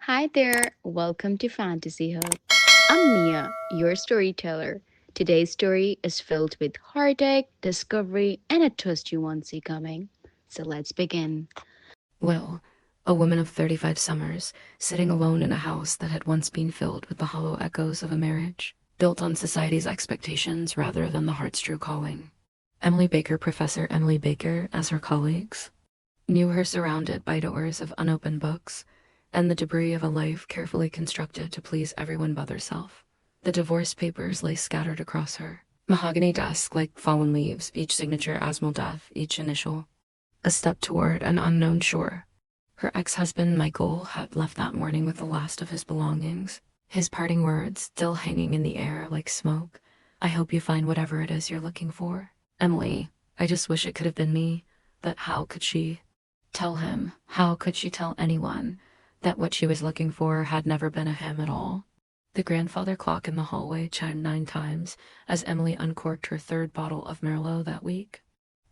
Hi there, welcome to Fantasy Hub. I'm Mia, your storyteller. Today's story is filled with heartache, discovery, and a twist you won't see coming. So let's begin. Will, a woman of 35 summers, sitting alone in a house that had once been filled with the hollow echoes of a marriage, built on society's expectations rather than the heart's true calling. Emily Baker, Professor Emily Baker, as her colleagues, knew her surrounded by doors of unopened books and the debris of a life carefully constructed to please everyone but herself. The divorce papers lay scattered across her mahogany desk like fallen leaves, each signature Asmal death, each initial a step toward an unknown shore. Her ex-husband, Michael, had left that morning with the last of his belongings, his parting words still hanging in the air like smoke. I hope you find whatever it is you're looking for. Emily, I just wish it could have been me. But how could she tell him? How could she tell anyone that what she was looking for had never been a him at all? The grandfather clock in the hallway chimed 9 times as Emily uncorked her third bottle of Merlot that week.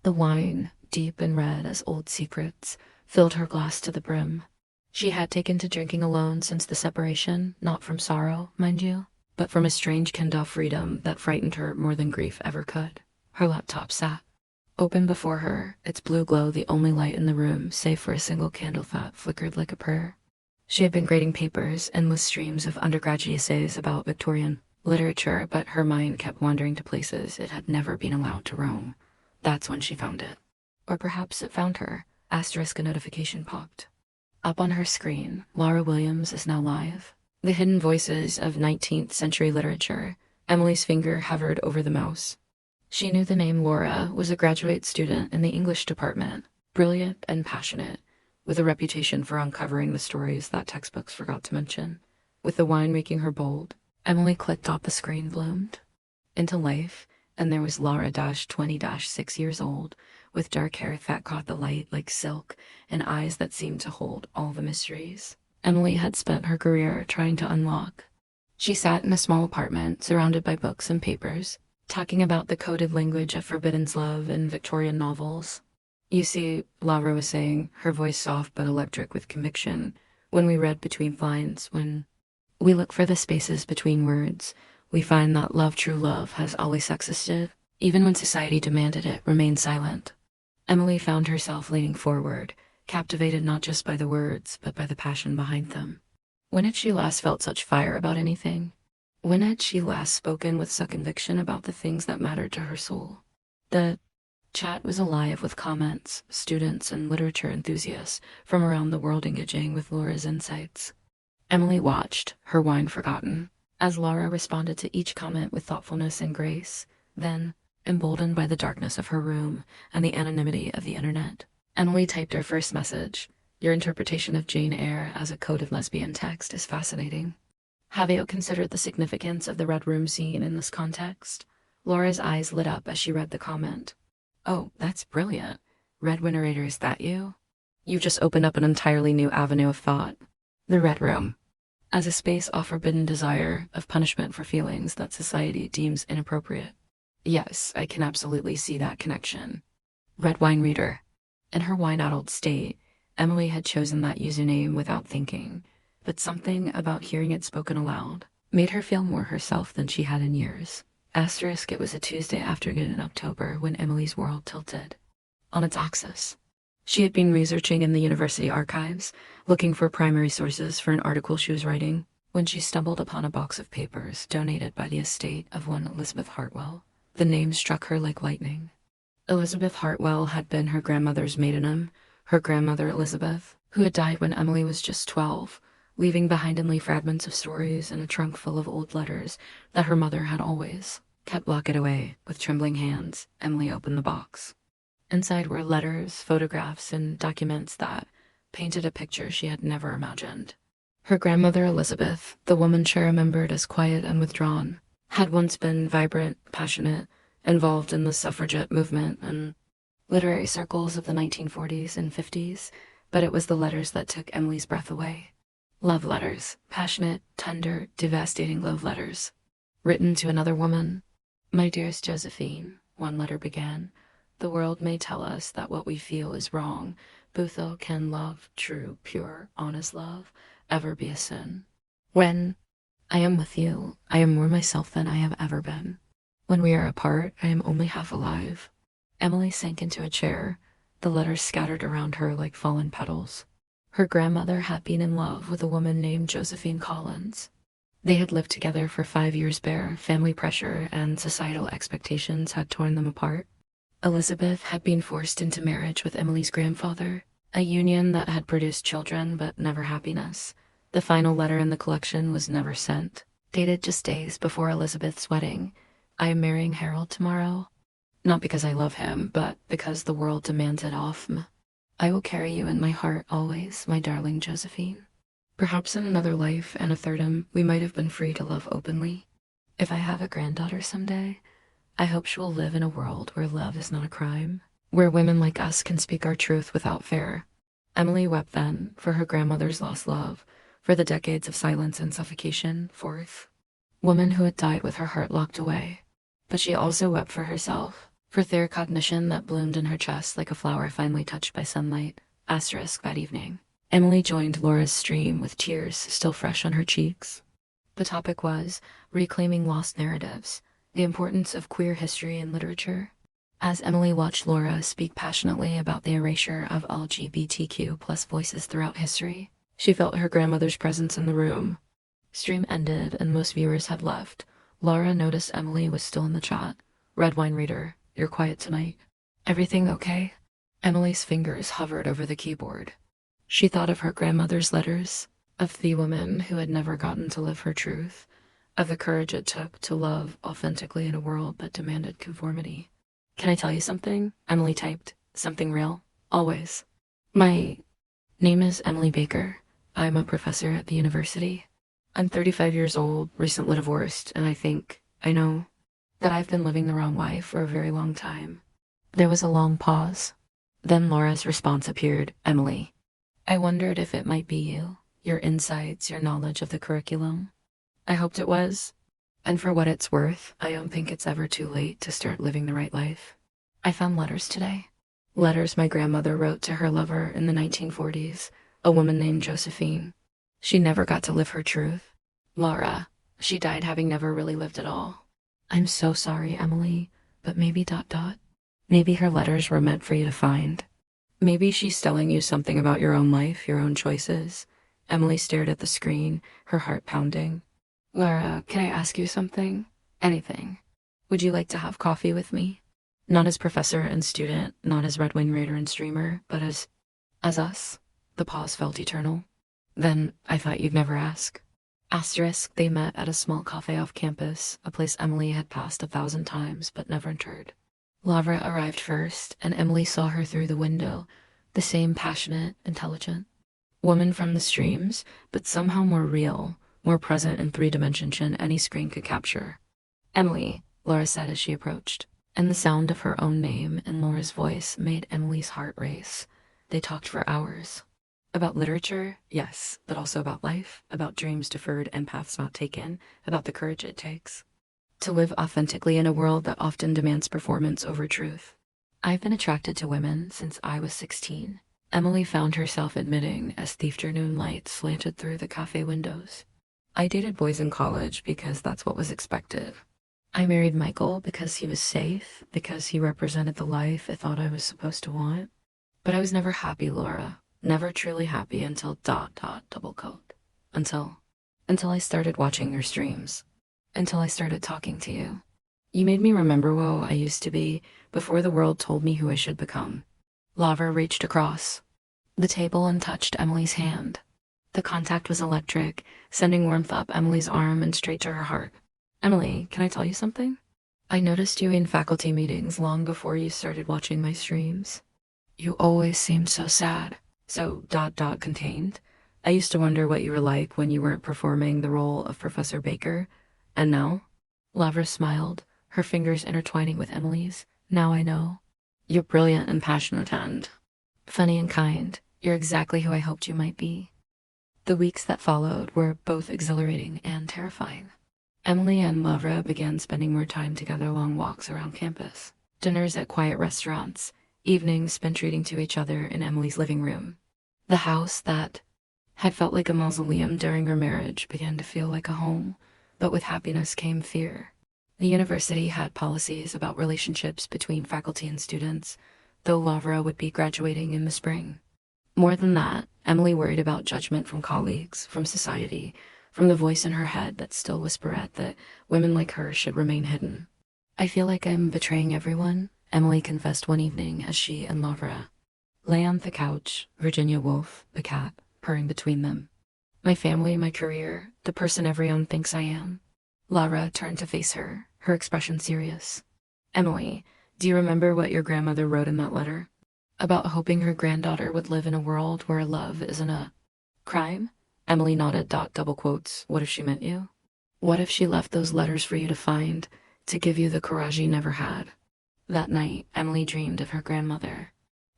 The wine, deep and red as old secrets, filled her glass to the brim. She had taken to drinking alone since the separation, not from sorrow, mind you, but from a strange kind of freedom that frightened her more than grief ever could. Her laptop sat open before her, its blue glow the only light in the room save for a single candle that flickered like a prayer. She had been grading papers, endless streams of undergraduate essays about Victorian literature, but her mind kept wandering to places it had never been allowed to roam. That's when she found it. Or perhaps it found her. Asterisk a notification popped. Up on her screen, Laura Williams is now live. The hidden voices of 19th century literature. Emily's finger hovered over the mouse. She knew the name Laura was a graduate student in the English department, brilliant and passionate, with a reputation for uncovering the stories that textbooks forgot to mention. With the wine making her bold, Emily clicked off the screen bloomed into life, and there was Laura 20 6 years old, with dark hair that caught the light like silk and eyes that seemed to hold all the mysteries Emily had spent her career trying to unlock. She sat in a small apartment surrounded by books and papers, talking about the coded language of forbidden love and Victorian novels. You see, Laura was saying, her voice soft but electric with conviction, when we read between lines, when we look for the spaces between words, we find that love, true love, has always existed, even when society demanded it remain silent. Emily found herself leaning forward, captivated not just by the words, but by the passion behind them. When had she last felt such fire about anything? When had she last spoken with such conviction about the things that mattered to her soul? The chat was alive with comments, students and literature enthusiasts from around the world engaging with Laura's insights. Emily watched, her wine forgotten, as Laura responded to each comment with thoughtfulness and grace. Then, emboldened by the darkness of her room and the anonymity of the internet, Emily typed her first message. Your interpretation of Jane Eyre as a coded lesbian text is fascinating. Have you considered the significance of the Red Room scene in this context? Laura's eyes lit up as she read the comment. Oh, that's brilliant. Red Winter, is that you? You've just opened up an entirely new avenue of thought. The Red Room, as a space of forbidden desire, of punishment for feelings that society deems inappropriate. Yes, I can absolutely see that connection. Red Wine Reader. In her wine-addled state, Emily had chosen that username without thinking, but something about hearing it spoken aloud made her feel more herself than she had in years. Asterisk, it was a Tuesday afternoon in October when Emily's world tilted on its axis. She had been researching in the university archives, looking for primary sources for an article she was writing, when she stumbled upon a box of papers donated by the estate of one Elizabeth Hartwell. The name struck her like lightning. Elizabeth Hartwell had been her grandmother's maiden, her grandmother Elizabeth, who had died when Emily was just 12, leaving behind only fragments of stories and a trunk full of old letters that her mother had always kept locked away. With trembling hands, Emily opened the box. Inside were letters, photographs, and documents that painted a picture she had never imagined. Her grandmother Elizabeth, the woman she remembered as quiet and withdrawn, had once been vibrant, passionate, involved in the suffragette movement and literary circles of the 1940s and 50s, but it was the letters that took Emily's breath away. Love letters, passionate, tender, devastating love letters. Written to another woman. My dearest Josephine, one letter began. The world may tell us that what we feel is wrong. Boothel can love true, pure, honest love, ever be a sin. When I am with you, I am more myself than I have ever been. When we are apart, I am only half alive. Emily sank into a chair, the letters scattered around her like fallen petals. Her grandmother had been in love with a woman named Josephine Collins. They had lived together for 5 years bare, family pressure and societal expectations had torn them apart. Elizabeth had been forced into marriage with Emily's grandfather, a union that had produced children but never happiness. The final letter in the collection was never sent, dated just days before Elizabeth's wedding. I am marrying Harold tomorrow. Not because I love him, but because the world demands it of me. I will carry you in my heart always, my darling Josephine. Perhaps in another life and a thirdum, we might have been free to love openly. If I have a granddaughter someday, I hope she will live in a world where love is not a crime, where women like us can speak our truth without fear. Emily wept then for her grandmother's lost love, for the decades of silence and suffocation, forth. Woman who had died with her heart locked away. But she also wept for herself, for their cognition that bloomed in her chest like a flower finally touched by sunlight. Asterisk that evening. Emily joined Laura's stream with tears still fresh on her cheeks. The topic was reclaiming lost narratives, the importance of queer history and literature. As Emily watched Laura speak passionately about the erasure of LGBTQ plus voices throughout history, she felt her grandmother's presence in the room. Stream ended and most viewers had left. Laura noticed Emily was still in the chat. Red wine reader, you're quiet tonight. Everything okay? Emily's fingers hovered over the keyboard. She thought of her grandmother's letters, of the woman who had never gotten to live her truth, of the courage it took to love authentically in a world that demanded conformity. Can I tell you something? Emily typed. Something real? Always. My name is Emily Baker. I'm a professor at the university. I'm 35 years old, recently divorced, and I know, that I've been living the wrong life for a very long time. There was a long pause. Then Laura's response appeared. Emily. I wondered if it might be you, your insights, your knowledge of the curriculum. I hoped it was. And for what it's worth, I don't think it's ever too late to start living the right life. I found letters today. Letters my grandmother wrote to her lover in the 1940s, a woman named Josephine. She never got to live her truth. Laura, she died having never really lived at all. I'm so sorry, Emily, but maybe ... Maybe her letters were meant for you to find. Maybe she's telling you something about your own life, your own choices. Emily stared at the screen, her heart pounding. Laura, can I ask you something? Anything. Would you like to have coffee with me? Not as professor and student, not as Red Wing Raider and streamer, but as us. The pause felt eternal. Then I thought you'd never ask. Asterisk, they met at a small cafe off campus, a place Emily had passed 1,000 times but never entered. Lavra arrived first, and Emily saw her through the window, the same passionate, intelligent woman from the streams, but somehow more real, more present in 3 dimension any screen could capture. Emily, Laura said as she approached, and the sound of her own name and Laura's voice made Emily's heart race. They talked for hours. About literature, yes, but also about life, about dreams deferred and paths not taken, about the courage it takes to live authentically in a world that often demands performance over truth. I've been attracted to women since I was 16. Emily found herself admitting as the afternoon light slanted through the cafe windows. I dated boys in college because that's what was expected. I married Michael because he was safe, because he represented the life I thought I was supposed to want. But I was never happy, Laura. Never truly happy until ... double quote. Until I started watching your streams. Until I started talking to you. You made me remember who I used to be before the world told me who I should become. Lavra reached across the table and touched Emily's hand. The contact was electric, sending warmth up Emily's arm and straight to her heart. Emily, can I tell you something? I noticed you in faculty meetings long before you started watching my streams. You always seemed so sad, so ... contained. I used to wonder what you were like when you weren't performing the role of Professor Baker. And now? Lavra smiled, her fingers intertwining with Emily's. Now I know. You're brilliant and passionate and funny and kind. You're exactly who I hoped you might be. The weeks that followed were both exhilarating and terrifying. Emily and Lavra began spending more time together, long walks around campus, dinners at quiet restaurants, evenings spent treating to each other in Emily's living room. The house that had felt like a mausoleum during her marriage began to feel like a home, but with happiness came fear. The university had policies about relationships between faculty and students, though Lavra would be graduating in the spring. More than that, Emily worried about judgment from colleagues, from society, from the voice in her head that still whispered that women like her should remain hidden. I feel like I'm betraying everyone, Emily confessed one evening as she and Lavra lay on the couch, Virginia Woolf, the cat, purring between them. My family, my career, the person everyone thinks I am. Lara turned to face her, her expression serious. Emily, do you remember what your grandmother wrote in that letter? About hoping her granddaughter would live in a world where love isn't a crime? Emily nodded. Double quotes. What if she meant you? What if she left those letters for you to find, to give you the courage you never had? That night, Emily dreamed of her grandmother.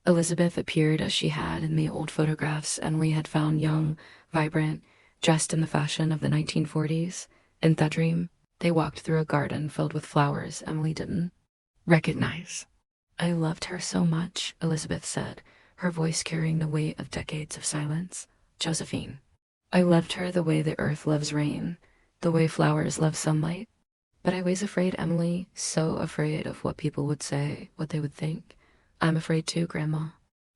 Elizabeth appeared as she had in the old photographs Emily had found, young, vibrant, dressed in the fashion of the 1940s. In that dream, they walked through a garden filled with flowers Emily didn't recognize. I loved her so much, Elizabeth said, her voice carrying the weight of decades of silence. Josephine. I loved her the way the earth loves rain, the way flowers love sunlight. But I was afraid, Emily, so afraid of what people would say, what they would think. I'm afraid too, Grandma.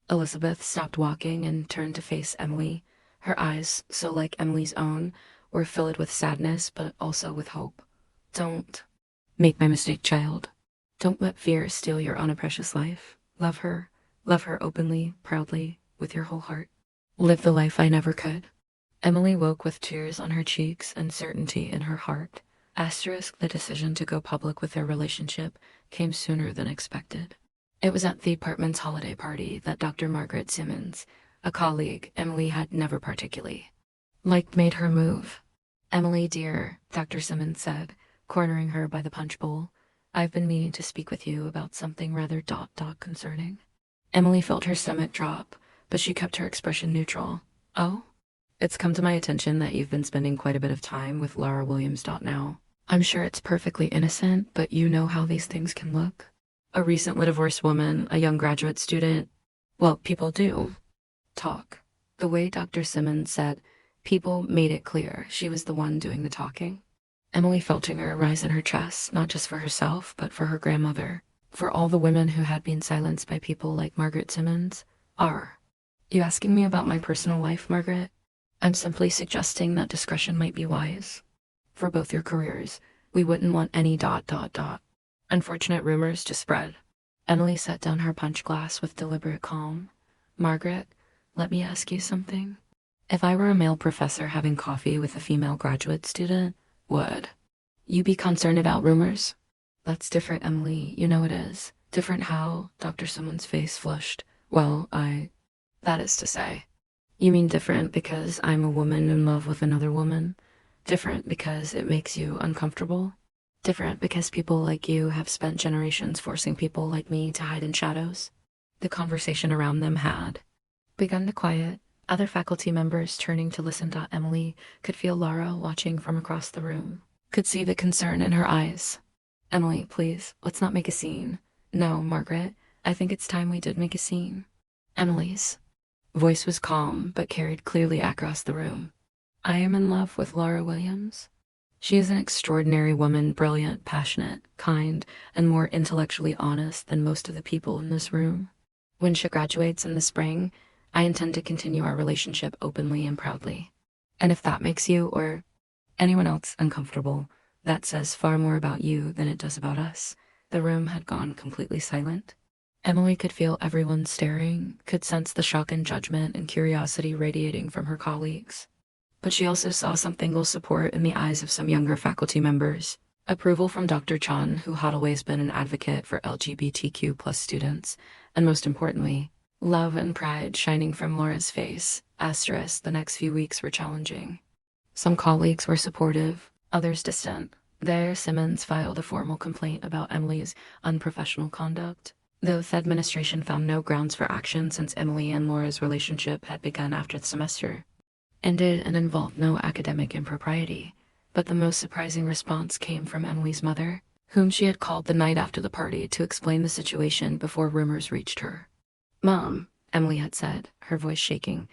Elizabeth stopped walking and turned to face Emily. Her eyes, so like Emily's own, were filled with sadness but also with hope. Don't make my mistake, child. Don't let fear steal your unprecious life. Love her. Love her openly, proudly, with your whole heart. Live the life I never could. Emily woke with tears on her cheeks and certainty in her heart. Asterisk, the decision to go public with their relationship came sooner than expected. It was at the apartment's holiday party that Dr. Margaret Simmons, a colleague Emily had never particularly liked, made her move. Emily, dear, Dr. Simmons said, cornering her by the punch bowl. I've been meaning to speak with you about something rather concerning. Emily felt her stomach drop, but she kept her expression neutral. Oh? It's come to my attention that you've been spending quite a bit of time with Laura Williams. Now. I'm sure it's perfectly innocent, but you know how these things can look. A recently divorced woman, a young graduate student. Well, people do talk. The way Dr. Simmons said, people made it clear she was the one doing the talking. Emily felt anger rise in her chest, not just for herself, but for her grandmother, for all the women who had been silenced by people like Margaret Simmons. Are you asking me about my personal life, Margaret? I'm simply suggesting that discretion might be wise. For both your careers, we wouldn't want any unfortunate rumors to spread. Emily set down her punch glass with deliberate calm. Margaret, let me ask you something. If I were a male professor having coffee with a female graduate student, would you be concerned about rumors? That's different, Emily. You know it is. Different how? Dr. Simmons' face flushed. Well, that is to say. You mean different because I'm a woman in love with another woman? Different because it makes you uncomfortable? Different because people like you have spent generations forcing people like me to hide in shadows? The conversation around them had begun to quiet. Other faculty members turning to listen. Emily could feel Laura watching from across the room, could see the concern in her eyes. Emily, please, let's not make a scene. No, Margaret, I think it's time we did make a scene. Emily's voice was calm, but carried clearly across the room. I am in love with Laura Williams. She is an extraordinary woman, brilliant, passionate, kind, and more intellectually honest than most of the people in this room. When she graduates in the spring, I intend to continue our relationship openly and proudly. And if that makes you or anyone else uncomfortable, that says far more about you than it does about us. The room had gone completely silent. Emily could feel everyone staring, could sense the shock and judgment and curiosity radiating from her colleagues. But she also saw something support in the eyes of some younger faculty members. Approval from Dr. Chan, who had always been an advocate for LGBTQ+ students, and most importantly, love and pride shining from Laura's face. Asterisk, the next few weeks were challenging. Some colleagues were supportive, others distant. There, Simmons filed a formal complaint about Emily's unprofessional conduct. Though the administration found no grounds for action since Emily and Laura's relationship had begun after the semester ended and involved no academic impropriety. But the most surprising response came from Emily's mother, whom she had called the night after the party to explain the situation before rumors reached her. Mom, Emily had said, her voice shaking,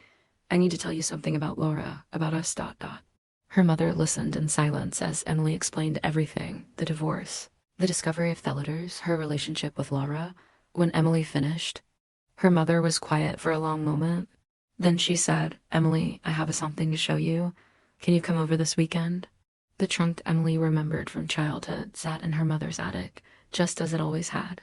I need to tell you something about Laura, about us, dot dot. Her mother listened in silence as Emily explained everything, the divorce, the discovery of Theliders, her relationship with Laura. When Emily finished, her mother was quiet for a long moment. Then she said, Emily, I have something to show you. Can you come over this weekend? The trunk Emily remembered from childhood sat in her mother's attic, just as it always had.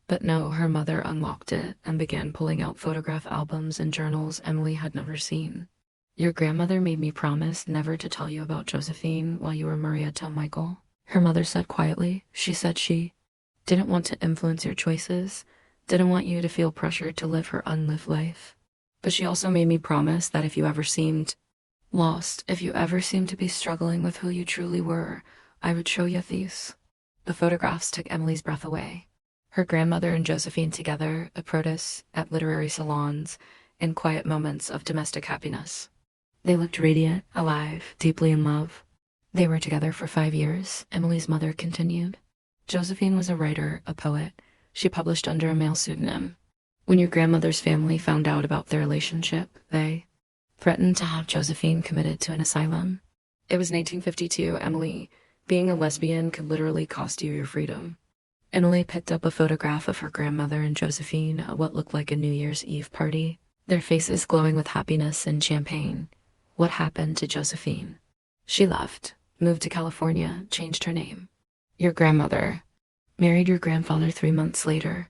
But no, her mother unlocked it and began pulling out photograph albums and journals Emily had never seen. Your grandmother made me promise never to tell you about Josephine while you were Maria Till Michael. Her mother said quietly. She said she didn't want to influence your choices, didn't want you to feel pressured to live her unlived life. But she also made me promise that if you ever seemed lost, if you ever seemed to be struggling with who you truly were, I would show you these. The photographs took Emily's breath away. Her grandmother and Josephine together, a protest at literary salons, in quiet moments of domestic happiness. They looked radiant, alive, deeply in love. They were together for 5 years, Emily's mother continued. Josephine was a writer, a poet. She published under a male pseudonym. When your grandmother's family found out about their relationship, they threatened to have Josephine committed to an asylum. It was in 1852, Emily. Being a lesbian could literally cost you your freedom. Emily picked up a photograph of her grandmother and Josephine at what looked like a New Year's Eve party, their faces glowing with happiness and champagne. What happened to Josephine? She left, moved to California, changed her name. Your grandmother married your grandfather 3 months later.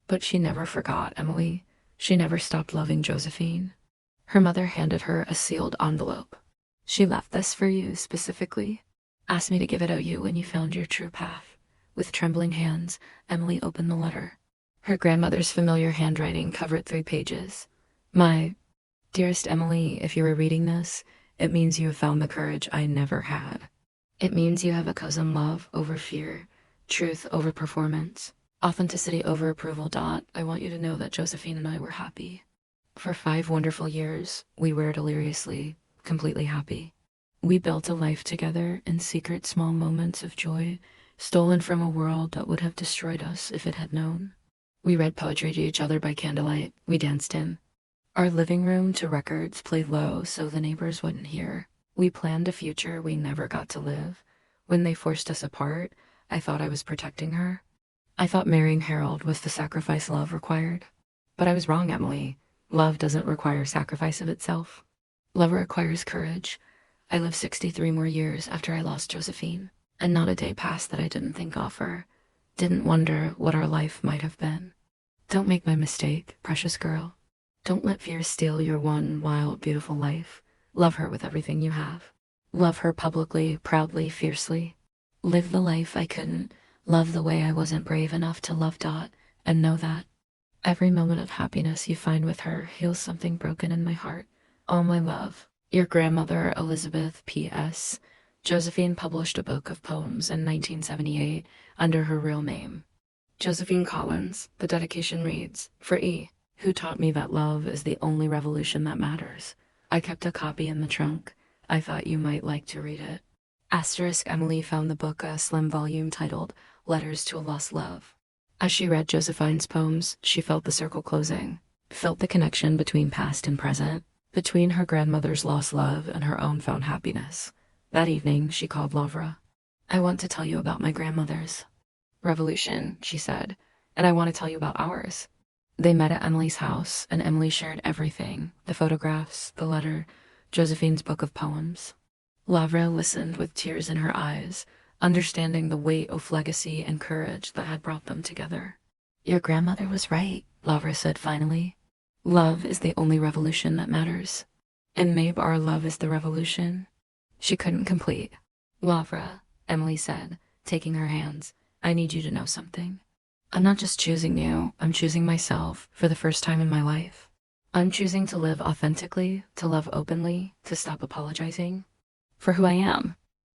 But she never forgot Emily. She never stopped loving Josephine. Her mother handed her a sealed envelope. She left this for you specifically. Asked me to give it to you when you found your true path. With trembling hands, Emily opened the letter. Her grandmother's familiar handwriting covered 3 pages. My dearest Emily, if you are reading this, it means you have found the courage I never had. It means you have chosen love over fear, truth over performance, authenticity over approval. I want you to know that Josephine and I were happy. For 5 wonderful years, we were deliriously, completely happy. We built a life together in secret small moments of joy, stolen from a world that would have destroyed us if it had known. We read poetry to each other by candlelight. We danced in our living room to records played low so the neighbors wouldn't hear. We planned a future we never got to live. When they forced us apart, I thought I was protecting her. I thought marrying Harold was the sacrifice love required. But I was wrong, Emily. Love doesn't require sacrifice of itself. Love requires courage. I lived 63 more years after I lost Josephine, and not a day passed that I didn't think of her, didn't wonder what our life might have been. Don't make my mistake, precious girl. Don't let fear steal your one wild, beautiful life. Love her with everything you have. Love her publicly, proudly, fiercely. Live the life I couldn't. Love the way I wasn't brave enough to love. And know that every moment of happiness you find with her heals something broken in my heart. All my love. Your grandmother, Elizabeth. P.S. Josephine published a book of poems in 1978 under her real name, Josephine Collins. The dedication reads, For E, who taught me that love is the only revolution that matters. I kept a copy in the trunk. I thought you might like to read it. Asterisk. Emily found the book, a slim volume titled Letters to a Lost Love. As she read Josephine's poems, she felt the circle closing, felt the connection between past and present, between her grandmother's lost love and her own found happiness. That evening, she called Lavra. I want to tell you about my grandmother's revolution, she said, and I want to tell you about ours. They met at Emily's house, and Emily shared everything, the photographs, the letter, Josephine's book of poems. Lavra listened with tears in her eyes, understanding the weight of legacy and courage that had brought them together. Your grandmother was right, Lavra said finally. Love is the only revolution that matters. And maybe our love is the revolution. She couldn't complete. Lavra, Emily said, taking her hands, I need you to know something. I'm not just choosing you, I'm choosing myself for the first time in my life. I'm choosing to live authentically, to love openly, to stop apologizing for who I am.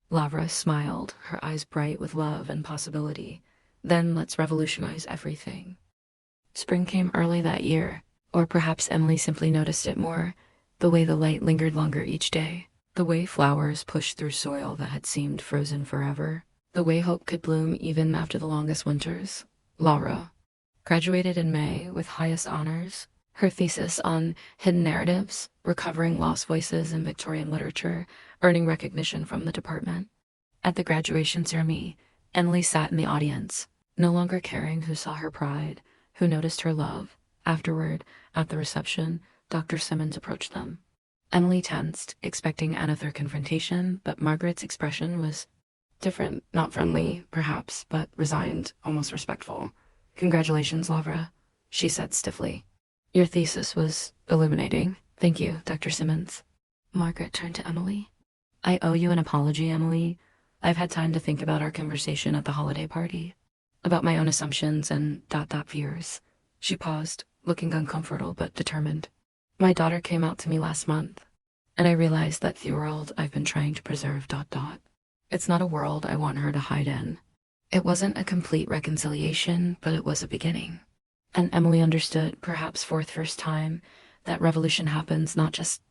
Lavra smiled, her eyes bright with love and possibility. Then let's revolutionize everything. Spring came early that year, or perhaps Emily simply noticed it more, the way the light lingered longer each day, the way flowers pushed through soil that had seemed frozen forever, the way hope could bloom even after the longest winters. Laura graduated in May with highest honors. Her thesis on hidden narratives, recovering lost voices in Victorian literature, earning recognition from the department. At the graduation ceremony, Emily sat in the audience, no longer caring who saw her pride, who noticed her love. Afterward, at the reception, Dr. Simmons approached them. Emily tensed, expecting another confrontation, but Margaret's expression was different, not friendly, perhaps, but resigned, almost respectful. "Congratulations, Lavra," she said stiffly. "Your thesis was illuminating. Thank you, Dr. Simmons." Margaret turned to Emily. "I owe you an apology, Emily. I've had time to think about our conversation at the holiday party, about my own assumptions and fears." She paused, looking uncomfortable but determined. "My daughter came out to me last month, and I realized that the world I've been trying to preserve It's not a world I want her to hide in. It wasn't a complete reconciliation, but it was a beginning." And Emily understood, perhaps for the first time, that revolution happens not just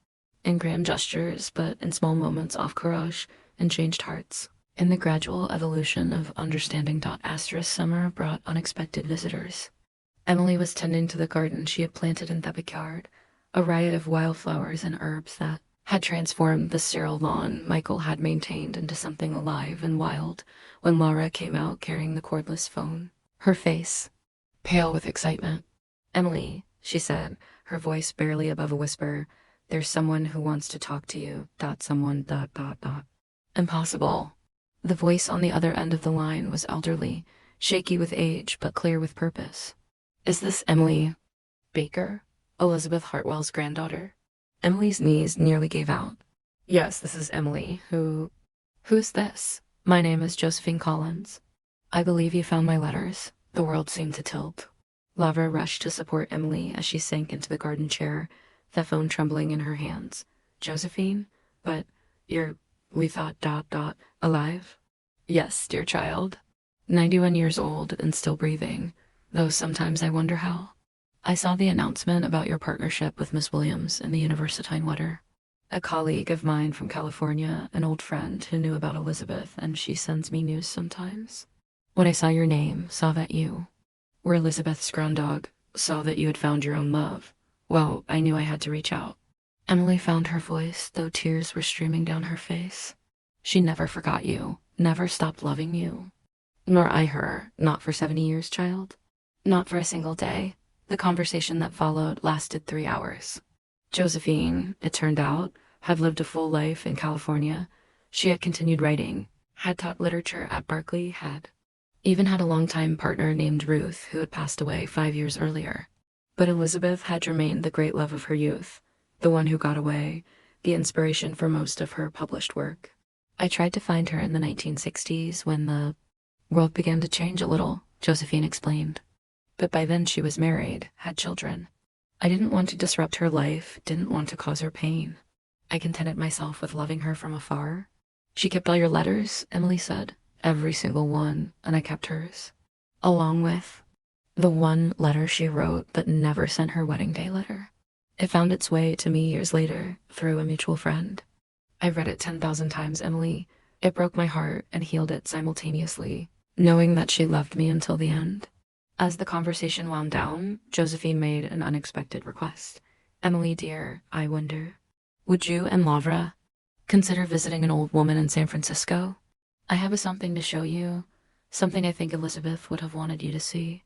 in grand gestures, but in small moments of courage and changed hearts. In the gradual evolution of understanding. Summer brought unexpected visitors. Emily was tending to the garden she had planted in the backyard, a riot of wildflowers and herbs that had transformed the sterile lawn Michael had maintained into something alive and wild when Laura came out carrying the cordless phone, her face pale with excitement. "Emily," she said, her voice barely above a whisper, "there's someone who wants to talk to you. Someone. Impossible." The voice on the other end of the line was elderly, shaky with age, but clear with purpose. "Is this Emily Baker, Elizabeth Hartwell's granddaughter?" Emily's knees nearly gave out. "Yes, this is Emily. Who's this?" "My name is Josephine Collins. I believe you found my letters." The world seemed to tilt. Lavra rushed to support Emily as she sank into the garden chair, the phone trembling in her hands. "Josephine? But we thought alive?" "Yes, dear child. 91 years old and still breathing, though sometimes I wonder how. I saw the announcement about your partnership with Miss Williams in the Universitine letter. A colleague of mine from California, an old friend who knew about Elizabeth, and she sends me news sometimes. When I saw your name, saw that you were Elizabeth's ground dog, saw that you had found your own love, well, I knew I had to reach out." Emily found her voice, though tears were streaming down her face. "She never forgot you, never stopped loving you." "Nor I her, not for 70 years, child?" "Not for a single day." The conversation that followed lasted 3 hours. Josephine, it turned out, had lived a full life in California. She had continued writing, had taught literature at Berkeley, had even had a longtime partner named Ruth, who had passed away 5 years earlier. But Elizabeth had remained the great love of her youth, the one who got away, the inspiration for most of her published work. "I tried to find her in the 1960s when the world began to change a little," Josephine explained. "But by then she was married, had children. I didn't want to disrupt her life, didn't want to cause her pain. I contented myself with loving her from afar." "She kept all your letters," Emily said. "Every single one, and I kept hers." "Along with the one letter she wrote but never sent her wedding day letter. It found its way to me years later, through a mutual friend. I've read it 10,000 times, Emily. It broke my heart and healed it simultaneously, knowing that she loved me until the end." As the conversation wound down, Josephine made an unexpected request. "Emily, dear, I wonder, would you and Lavra consider visiting an old woman in San Francisco? I have something to show you, something I think Elizabeth would have wanted you to see."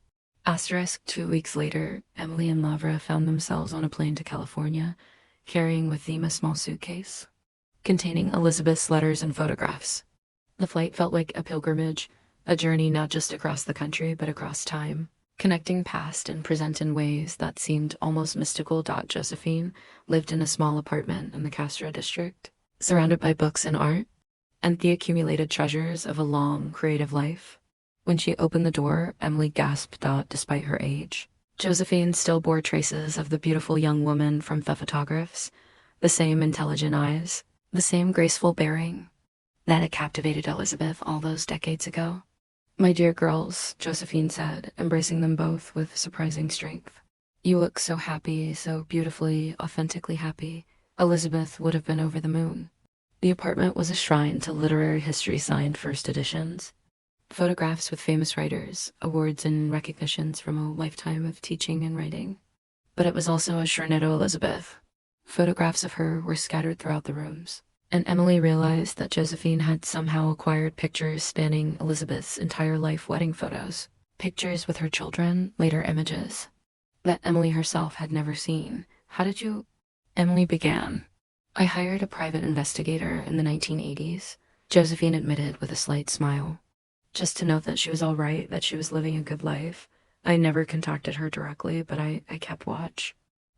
2 weeks later, Emily and Lavra found themselves on a plane to California, carrying with them a small suitcase containing Elizabeth's letters and photographs. The flight felt like a pilgrimage, a journey not just across the country but across time, connecting past and present in ways that seemed almost mystical. Josephine lived in a small apartment in the Castro district, surrounded by books and art, and the accumulated treasures of a long, creative life. When she opened the door, Emily gasped, despite her age. Josephine still bore traces of the beautiful young woman from the photographs, the same intelligent eyes, the same graceful bearing that had captivated Elizabeth all those decades ago. "My dear girls," Josephine said, embracing them both with surprising strength. "You look so happy, so beautifully, authentically happy. Elizabeth would have been over the moon." The apartment was a shrine to literary history signed first editions, photographs with famous writers, awards and recognitions from a lifetime of teaching and writing. but it was also a Sharnetto Elizabeth. Photographs of her were scattered throughout the rooms, and Emily realized that Josephine had somehow acquired pictures spanning Elizabeth's entire life wedding photos, pictures with her children, later images that Emily herself had never seen. How did you? Emily began. I hired a private investigator in the 1980s, Josephine admitted with a slight smile. Just to know that she was all right, that she was living a good life. I never contacted her directly, but I kept watch.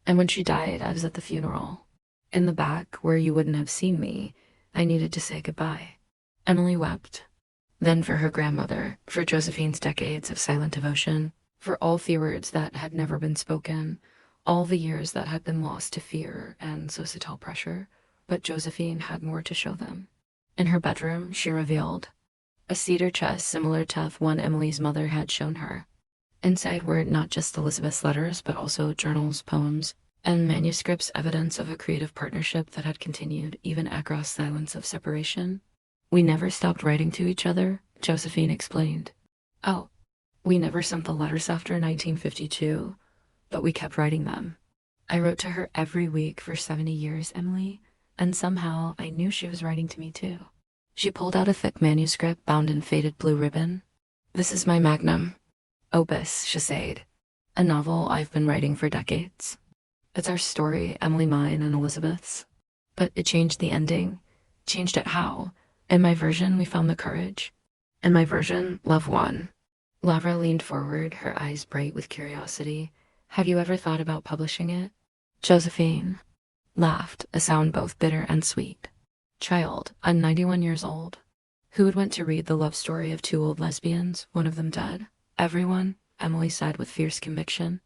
And when she died, I was at the funeral. In the back, where you wouldn't have seen me, I needed to say goodbye. Emily wept. Then for her grandmother, for Josephine's decades of silent devotion, for all the words that had never been spoken, all the years that had been lost to fear and societal pressure, but Josephine had more to show them. In her bedroom, she revealed a cedar chest similar to one Emily's mother had shown her. Inside were not just Elizabeth's letters, but also journals, poems, and manuscripts, evidence of a creative partnership that had continued even across silence of separation. We never stopped writing to each other, Josephine explained. Oh, we never sent the letters after 1952, but we kept writing them. I wrote to her every week for 70 years, Emily, and somehow I knew she was writing to me too. She pulled out a thick manuscript bound in faded blue ribbon. This is my magnum opus, she said, a novel I've been writing for decades. It's our story, Emily, mine, and Elizabeth's. But it changed the ending. Changed it how? In my version, we found the courage. In my version, love won. Lavra leaned forward, her eyes bright with curiosity. Have you ever thought about publishing it? Josephine laughed, a sound both bitter and sweet. Child, I'm 91 years old. Who would want to read the love story of two old lesbians, one of them dead? Everyone, Emily said with fierce conviction.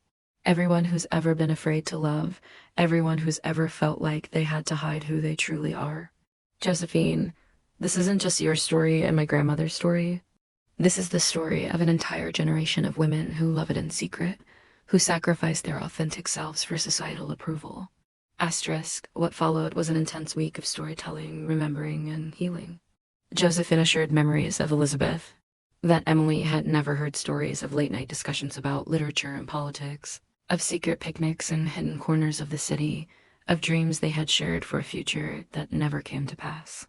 Everyone who's ever been afraid to love, everyone who's ever felt like they had to hide who they truly are. Josephine, this isn't just your story and my grandmother's story. This is the story of an entire generation of women who love it in secret, who sacrificed their authentic selves for societal approval. Asterisk, what followed was an intense week of storytelling, remembering, and healing. Josephine assured memories of Elizabeth, that Emily had never heard stories of late-night discussions about literature and politics, of secret picnics in hidden corners of the city, of dreams they had shared for a future that never came to pass.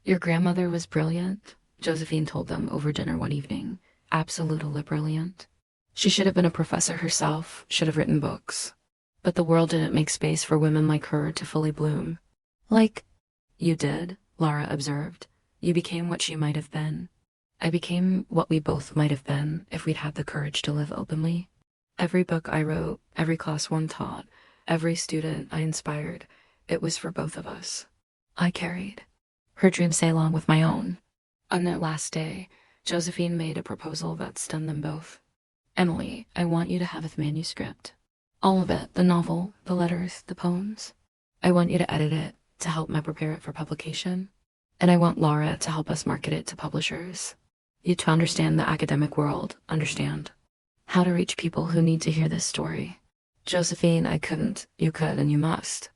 Your grandmother was brilliant, Josephine told them over dinner one evening. Absolutely brilliant. She should have been a professor herself, should have written books. But the world didn't make space for women like her to fully bloom. Like you did, Lara observed. You became what she might have been. I became what we both might have been if we'd had the courage to live openly. Every book I wrote, every class one taught, every student I inspired, it was for both of us. I carried her dreams along with my own. On that last day, Josephine made a proposal that stunned them both. Emily, I want you to have a manuscript. All of it, the novel, the letters, the poems. I want you to edit it, to help me prepare it for publication. And I want Laura to help us market it to publishers. You to understand the academic world, understand how to reach people who need to hear this story. Josephine, I couldn't, you could, and you must.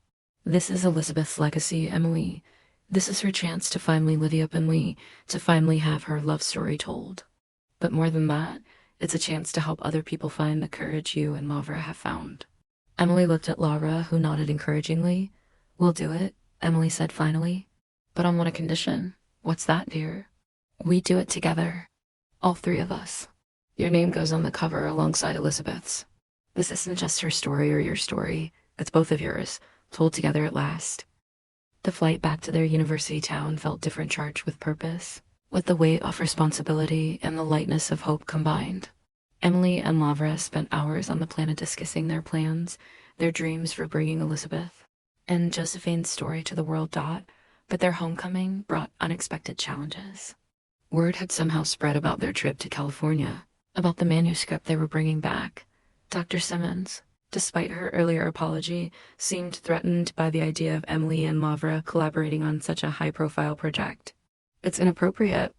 This is Elizabeth's legacy, Emily. This is her chance to finally live openly, to finally have her love story told. But more than that, it's a chance to help other people find the courage you and Lavra have found. Emily looked at Lavra, who nodded encouragingly. We'll do it, Emily said finally. But on one condition. What's that, dear? We do it together. All three of us. Your name goes on the cover alongside Elizabeth's. This isn't just her story or your story. It's both of yours, told together at last. The flight back to their university town felt different, charged with purpose, with the weight of responsibility and the lightness of hope combined. Emily and Lavra spent hours on the planet discussing their plans, their dreams for bringing Elizabeth and Josephine's story to the world. But their homecoming brought unexpected challenges. Word had somehow spread about their trip to California, about the manuscript they were bringing back. Dr. Simmons, despite her earlier apology, seemed threatened by the idea of Emily and Lavra collaborating on such a high-profile project. It's inappropriate,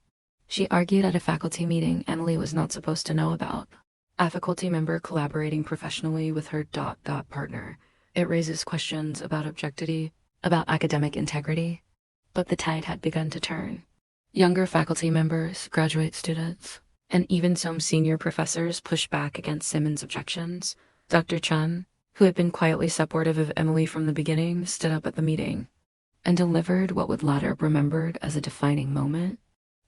she argued at a faculty meeting Emily was not supposed to know about. A faculty member collaborating professionally with her partner. It raises questions about objectivity, about academic integrity. But the tide had begun to turn. Younger faculty members, graduate students, and even some senior professors pushed back against Simmons' objections. Dr. Chun, who had been quietly supportive of Emily from the beginning, stood up at the meeting and delivered what would later be remembered as a defining moment.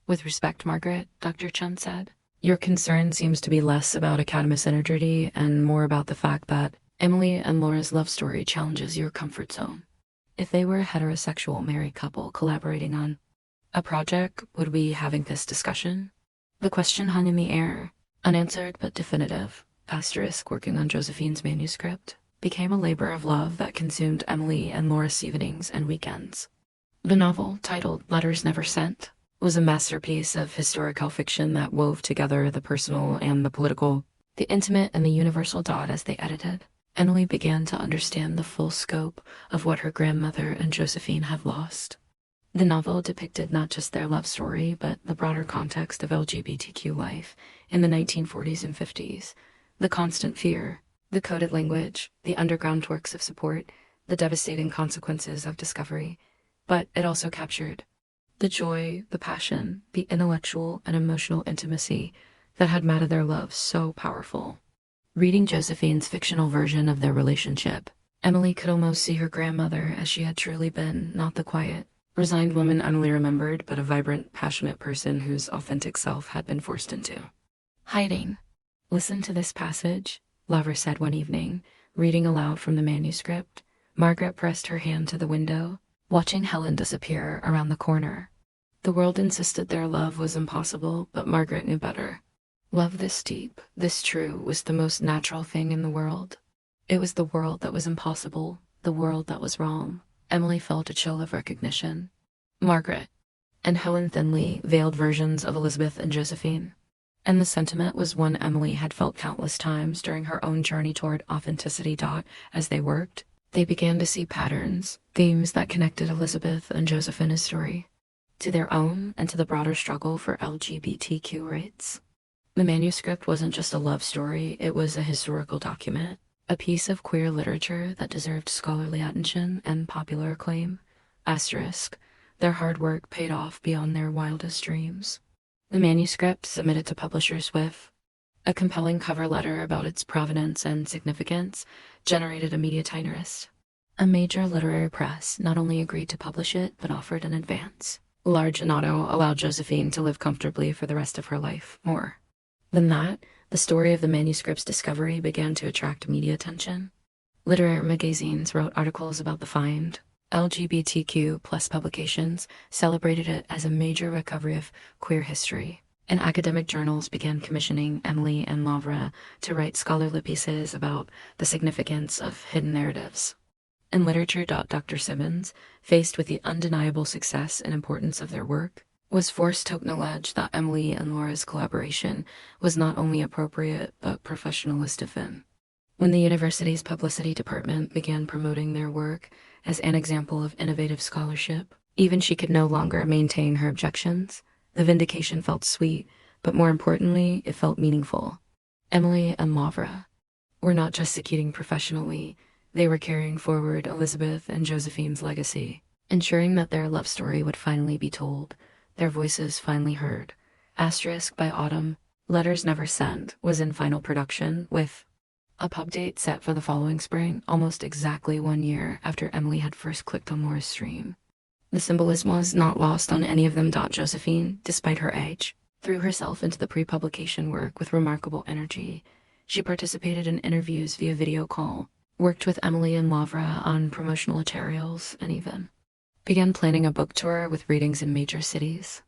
"With respect, Margaret," Dr. Chen said, "your concern seems to be less about academic synergy and more about the fact that Emily and Laura's love story challenges your comfort zone. If they were a heterosexual married couple collaborating on a project, would we be having this discussion?" The question hung in the air, unanswered but definitive. Asterisk working on Josephine's manuscript became a labor of love that consumed Emily and Laura's evenings and weekends. The novel, titled Letters Never Sent, was a masterpiece of historical fiction that wove together the personal and the political, the intimate and the universal dot as they edited. Emily began to understand the full scope of what her grandmother and Josephine had lost. The novel depicted not just their love story, but the broader context of LGBTQ life in the 1940s and 50s, the constant fear, the coded language, the underground works of support, the devastating consequences of discovery. But it also captured the joy, the passion, the intellectual and emotional intimacy that had made their love so powerful. Reading Josephine's fictional version of their relationship, Emily could almost see her grandmother as she had truly been, not the quiet, resigned woman Emily remembered, but a vibrant, passionate person whose authentic self had been forced into hiding. "Listen to this passage," Lavra said one evening, reading aloud from the manuscript. Margaret pressed her hand to the window, watching Helen disappear around the corner. The world insisted their love was impossible, but Margaret knew better. Love this deep, this true, was the most natural thing in the world. It was the world that was impossible, the world that was wrong. Emily felt a chill of recognition. Margaret and Helen thinly veiled versions of Elizabeth and Josephine. And the sentiment was one Emily had felt countless times during her own journey toward authenticity. As they worked, they began to see patterns, themes that connected Elizabeth and Josephine's story to their own and to the broader struggle for LGBTQ rights. The manuscript wasn't just a love story, it was a historical document, a piece of queer literature that deserved scholarly attention and popular acclaim. Asterisk, their hard work paid off beyond their wildest dreams. The manuscript, submitted to publishers with a compelling cover letter about its provenance and significance, generated immediate interest. A major literary press not only agreed to publish it, but offered an advance. Large Donato allowed Josephine to live comfortably for the rest of her life. More than that, the story of the manuscript's discovery began to attract media attention. Literary magazines wrote articles about the find. LGBTQ plus publications celebrated it as a major recovery of queer history, and academic journals began commissioning Emily and Lavra to write scholarly pieces about the significance of hidden narratives. In literature, Dr. Simmons, faced with the undeniable success and importance of their work, was forced to acknowledge that Emily and Laura's collaboration was not only appropriate but professionalistic. When the university's publicity department began promoting their work as an example of innovative scholarship, even she could no longer maintain her objections. The vindication felt sweet, but more importantly, it felt meaningful. Emily and Lavra were not just succeeding professionally, they were carrying forward Elizabeth and Josephine's legacy, ensuring that their love story would finally be told, their voices finally heard. Asterisk, by autumn, Letters Never Sent was in final production, with a pub date set for the following spring, almost exactly 1 year after Emily had first clicked on Laura's stream. The symbolism was not lost on any of them. Josephine, despite her age, threw herself into the pre-publication work with remarkable energy. She participated in interviews via video call, worked with Emily and Lavra on promotional materials, and even began planning a book tour with readings in major cities.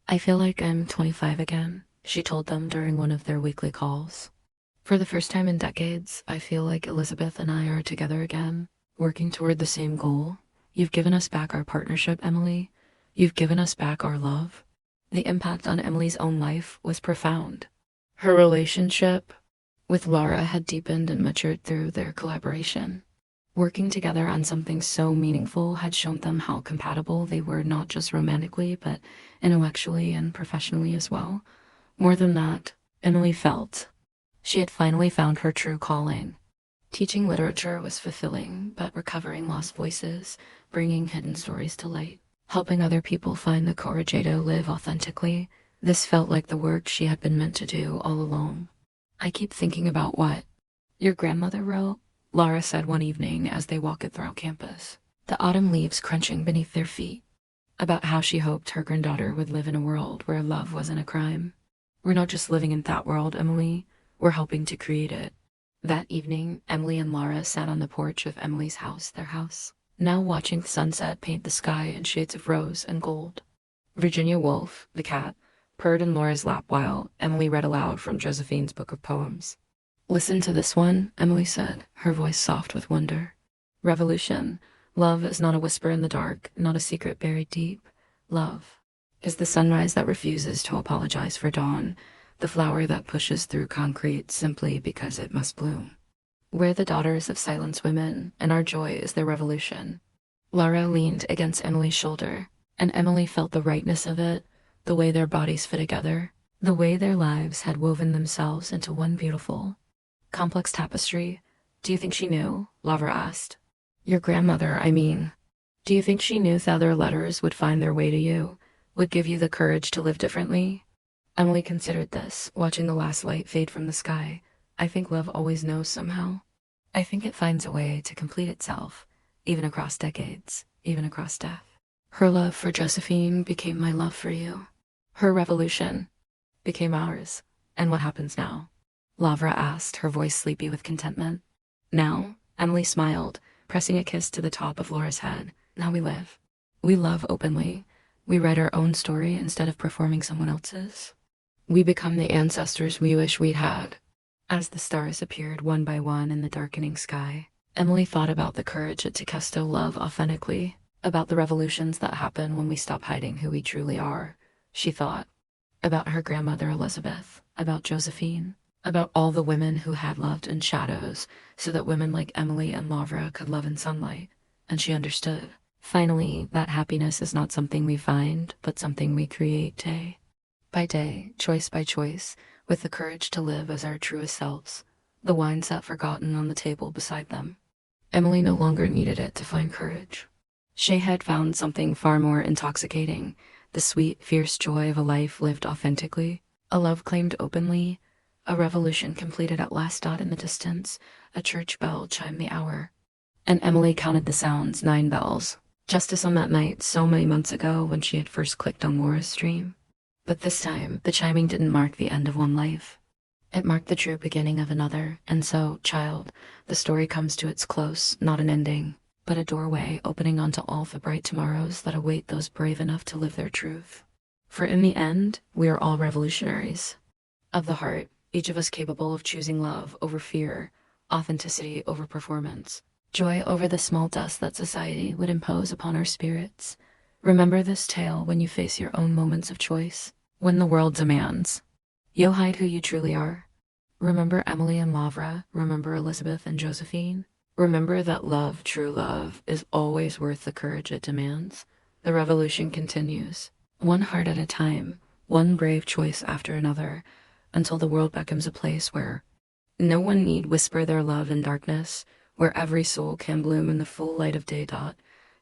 "I feel like I'm 25 again," she told them during one of their weekly calls. "For the first time in decades, I feel like Elizabeth and I are together again, working toward the same goal. You've given us back our partnership, Emily. You've given us back our love." The impact on Emily's own life was profound. Her relationship with Laura had deepened and matured through their collaboration. Working together on something so meaningful had shown them how compatible they were, not just romantically, but intellectually and professionally as well. More than that, Emily felt she had finally found her true calling. Teaching literature was fulfilling, but recovering lost voices, bringing hidden stories to light, helping other people find the courage to live authentically, this felt like the work she had been meant to do all along. "I keep thinking about what your grandmother wrote," Lara said one evening as they walked throughout campus, the autumn leaves crunching beneath their feet, about how she hoped her granddaughter would live in a world where love wasn't a crime. We're not just living in that world, Emily. We're helping to create it. That evening, Emily and Lara sat on the porch of Emily's house, their house, now watching the sunset paint the sky in shades of rose and gold. Virginia Woolf, the cat, purred in Laura's lap while Emily read aloud from Josephine's book of poems. Listen to this one, Emily said, her voice soft with wonder. Revolution. Love is not a whisper in the dark, not a secret buried deep. Love is the sunrise that refuses to apologize for dawn, the flower that pushes through concrete simply because it must bloom. We're the daughters of silence women, and our joy is their revolution. Lara leaned against Emily's shoulder, and Emily felt the rightness of it, the way their bodies fit together, the way their lives had woven themselves into one beautiful, complex tapestry. Do you think she knew? Lara asked. Your grandmother, I mean. Do you think she knew that their letters would find their way to you, would give you the courage to live differently? Emily considered this, watching the last light fade from the sky. I think love always knows somehow. I think it finds a way to complete itself, even across decades, even across death. Her love for Josephine became my love for you. Her revolution became ours. And what happens now? Lavra asked, her voice sleepy with contentment. Now, Emily smiled, pressing a kiss to the top of Laura's head. Now we live. We love openly. We write our own story instead of performing someone else's. We become the ancestors we wish we'd had. As the stars appeared one by one in the darkening sky, Emily thought about the courage it took us to love authentically, about the revolutions that happen when we stop hiding who we truly are. She thought about her grandmother Elizabeth, about Josephine, about all the women who had loved in shadows so that women like Emily and Lavra could love in sunlight. And she understood. Finally, that happiness is not something we find, but something we create day by day, choice by choice, with the courage to live as our truest selves. The wine sat forgotten on the table beside them. Emily no longer needed it to find courage. She had found something far more intoxicating, the sweet, fierce joy of a life lived authentically, a love claimed openly, a revolution completed at last. In the distance, a church bell chimed the hour. And Emily counted the sounds, 9 bells, just as on that night so many months ago when she had first clicked on Laura's stream. But this time, the chiming didn't mark the end of one life. It marked the true beginning of another, and so, child, the story comes to its close, not an ending, but a doorway opening onto all the bright tomorrows that await those brave enough to live their truth. For in the end, we are all revolutionaries. Of the heart, each of us capable of choosing love over fear, authenticity over performance, joy over the small dust that society would impose upon our spirits. Remember this tale when you face your own moments of choice, when the world demands. You'll hide who you truly are. Remember Emily and Lavra, remember Elizabeth and Josephine. Remember that love, true love, is always worth the courage it demands. The revolution continues, one heart at a time, one brave choice after another, until the world becomes a place where no one need whisper their love in darkness, where every soul can bloom in the full light of day.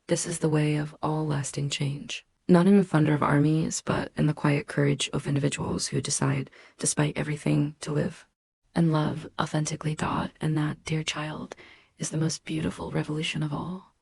This is the way of all lasting change. Not in the thunder of armies, but in the quiet courage of individuals who decide, despite everything, to live and love authentically. And that, dear child, is the most beautiful revolution of all.